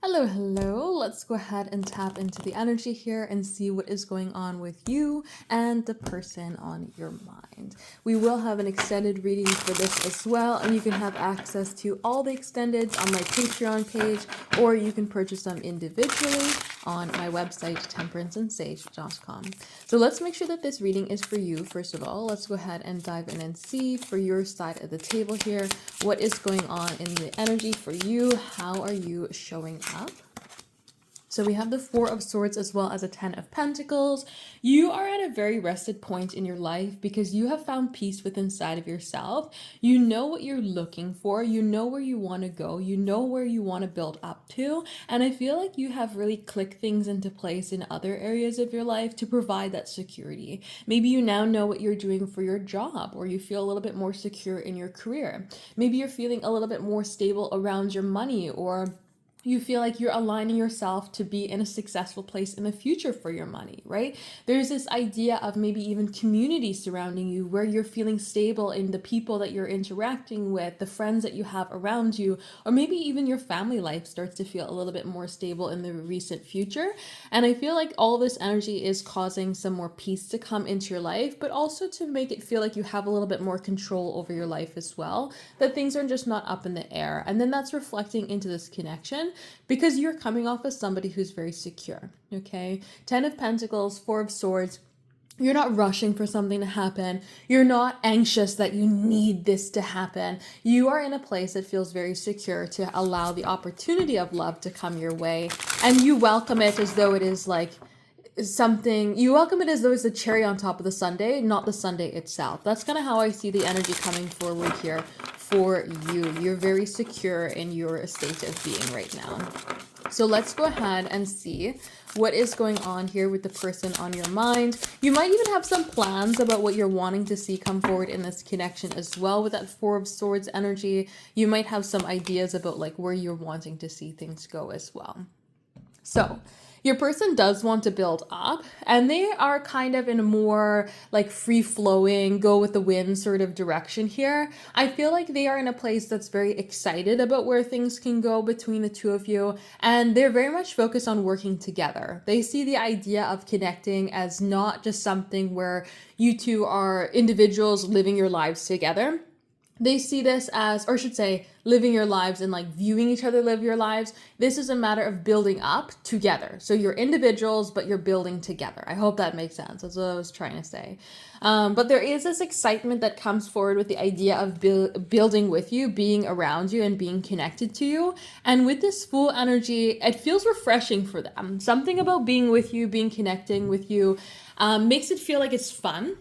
Hello, hello. Let's go ahead and tap into the energy here and see what is going on with you and the person on your mind. We will have an extended reading for this as well, and you can have access to all the extendeds on my Patreon page, or you can purchase them individually on my website, temperanceandsage.com. So let's make sure that this reading is for you. First of all, let's go ahead and dive in and see for your side of the table here what is going on in the energy for you. How are you showing up? So we have the Four of Swords as well as a Ten of Pentacles. You are at a very rested point in your life because you have found peace within inside of yourself. You know what you're looking for. You know where you want to go. You know where you want to build up to. And I feel like you have really clicked things into place in other areas of your life to provide that security. Maybe you now know what you're doing for your job, or you feel a little bit more secure in your career. Maybe you're feeling a little bit more stable around your money, or you feel like you're aligning yourself to be in a successful place in the future for your money, right? There's this idea of maybe even community surrounding you where you're feeling stable in the people that you're interacting with, the friends that you have around you, or maybe even your family life starts to feel a little bit more stable in the recent future. And I feel like all this energy is causing some more peace to come into your life, but also to make it feel like you have a little bit more control over your life as well, that things are just not up in the air. And then that's reflecting into this connection because you're coming off as somebody who's very secure, okay? Ten of Pentacles, Four of Swords. You're not rushing for something to happen. You're not anxious that you need this to happen. You are in a place that feels very secure to allow the opportunity of love to come your way. And you welcome it as though it is like something, you welcome it as though it's the cherry on top of the sundae, not the sundae itself. That's kind of how I see the energy coming forward here for you. You're very secure in your state of being right now. So let's go ahead and see what is going on here with the person on your mind. You might even have some plans about what you're wanting to see come forward in this connection as well with that Four of Swords energy. You might have some ideas about like where you're wanting to see things go as well. So your person does want to build up, and they are kind of in a more like free-flowing, go with the wind sort of direction here. I feel like they are in a place that's very excited about where things can go between the two of you, and they're very much focused on working together. They see the idea of connecting as not just something where you two are individuals living your lives together. They see this as, or I should say, living your lives and like viewing each other live your lives. This is a matter of building up together. So you're individuals, but you're building together. I hope that makes sense. That's what I was trying to say. But there is this excitement that comes forward with the idea of building with you, being around you, and being connected to you. And with this Fool energy, it feels refreshing for them. Something about being with you, being connecting with you, makes it feel like it's fun.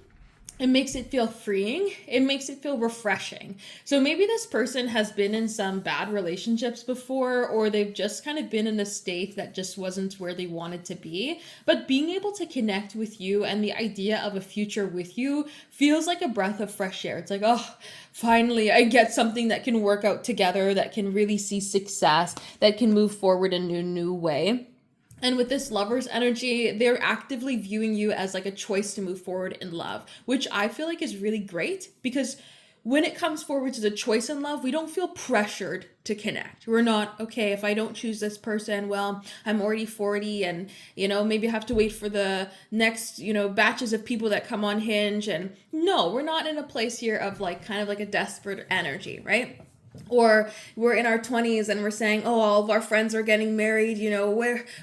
It makes it feel freeing. It makes it feel refreshing. So maybe this person has been in some bad relationships before, or they've just kind of been in a state that just wasn't where they wanted to be. But being able to connect with you and the idea of a future with you feels like a breath of fresh air. It's like, oh, finally, I get something that can work out together, that can really see success, that can move forward in a new way. And with this Lover's energy, they're actively viewing you as like a choice to move forward in love, which I feel like is really great because when it comes forward to the choice in love, we don't feel pressured to connect. We're not, okay, if I don't choose this person, well, I'm already 40 and, maybe I have to wait for the next, batches of people that come on Hinge. And no, we're not in a place here of like kind of like a desperate energy, right? Or we're in our 20s and we're saying, oh, all of our friends are getting married,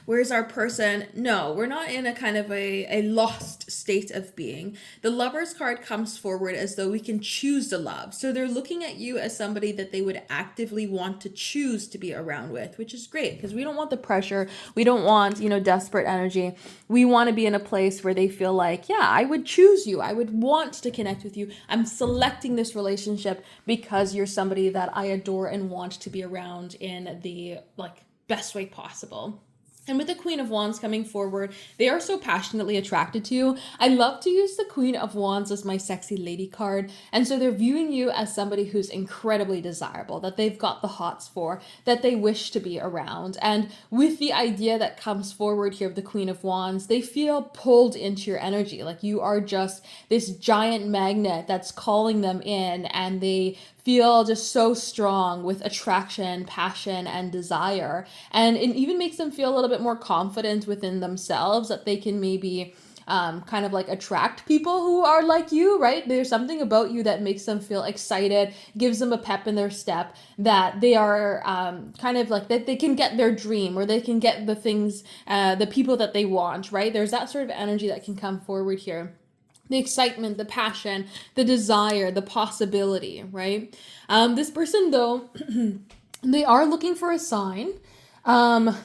where's our person? No, we're not in a kind of a lost state of being. The Lover's card comes forward as though we can choose to love. So they're looking at you as somebody that they would actively want to choose to be around with, which is great because we don't want the pressure. We don't want, desperate energy. We want to be in a place where they feel like, yeah, I would choose you. I would want to connect with you. I'm selecting this relationship because you're somebody that I adore and want to be around in the best way possible. And with the Queen of Wands coming forward, they are so passionately attracted to you. I love to use the Queen of Wands as my sexy lady card. And so they're viewing you as somebody who's incredibly desirable, that they've got the hots for, that they wish to be around. And with the idea that comes forward here of the Queen of Wands, they feel pulled into your energy. Like you are just this giant magnet that's calling them in, and they feel just so strong with attraction, passion, and desire. And it even makes them feel a little bit more confident within themselves that they can maybe kind of like attract people who are like you, right? There's something about you that makes them feel excited, gives them a pep in their step, that they are kind of like that they can get their dream, or they can get the things, the people that they want, right? There's that sort of energy that can come forward here. The excitement, the passion, the desire, the possibility, right? This person, though, they are looking for a sign.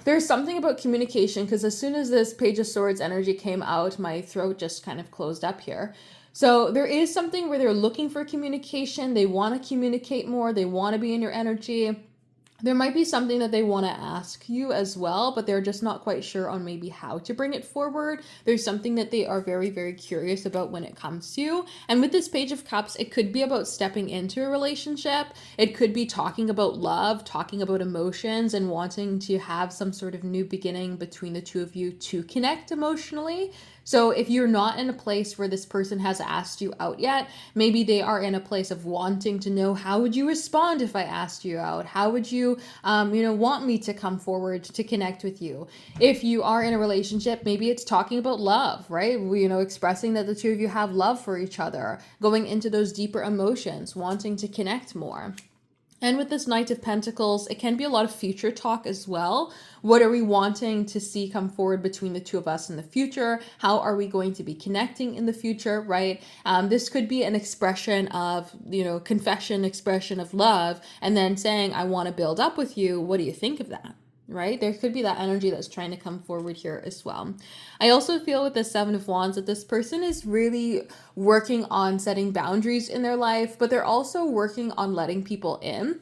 There's something about communication, because as soon as this Page of Swords energy came out, my throat just kind of closed up here. So there is something where they're looking for communication. They want to communicate more. They want to be in your energy. There might be something that they want to ask you as well, but they're just not quite sure on maybe how to bring it forward. There's something that they are very, very curious about when it comes to you. And with this Page of Cups, it could be about stepping into a relationship. It could be talking about love, talking about emotions, and wanting to have some sort of new beginning between the two of you to connect emotionally. So if you're not in a place where this person has asked you out yet, maybe they are in a place of wanting to know, how would you respond if I asked you out? How would you, want me to come forward to connect with you? If you are in a relationship, maybe it's talking about love, right? Expressing that the two of you have love for each other, going into those deeper emotions, wanting to connect more. And with this Knight of Pentacles, it can be a lot of future talk as well. What are we wanting to see come forward between the two of us in the future? How are we going to be connecting in the future, right? This could be an expression of, confession, expression of love, and then saying, I want to build up with you. What do you think of that? Right? There could be that energy that's trying to come forward here as well. I also feel with the Seven of Wands that this person is really working on setting boundaries in their life, but they're also working on letting people in.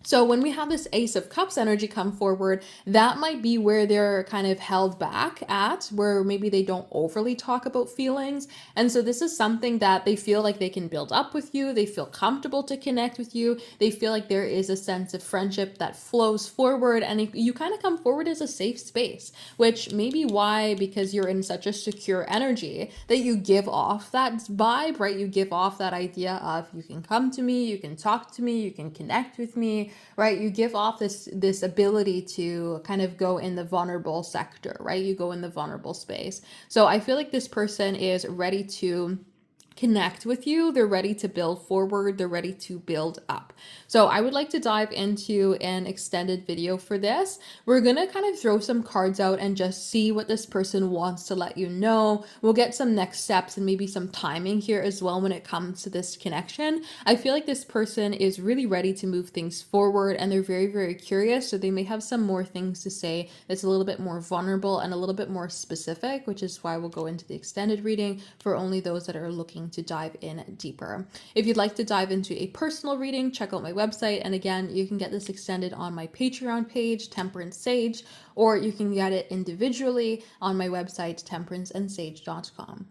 So when we have this Ace of Cups energy come forward, that might be where they're kind of held back at, where maybe they don't overly talk about feelings. And so this is something that they feel like they can build up with you. They feel comfortable to connect with you. They feel like there is a sense of friendship that flows forward, and you kind of come forward as a safe space, which may be why, because you're in such a secure energy, that you give off that vibe, right? You give off that idea of, you can come to me, you can talk to me, you can connect with me, right? You give off this ability to kind of go in the vulnerable sector, right? You go in the vulnerable space. So I feel like this person is ready to connect with you. They're ready to build forward. They're ready to build up. So I would like to dive into an extended video for this. We're going to kind of throw some cards out and just see what this person wants to let you know. We'll get some next steps and maybe some timing here as well when it comes to this connection. I feel like this person is really ready to move things forward, and they're very, very curious. So they may have some more things to say that's a little bit more vulnerable and a little bit more specific, which is why we'll go into the extended reading for only those that are looking to dive in deeper. If you'd like to dive into a personal reading, check out my website. And again, you can get this extended on my Patreon page, Temperance Sage, or you can get it individually on my website, temperanceandsage.com.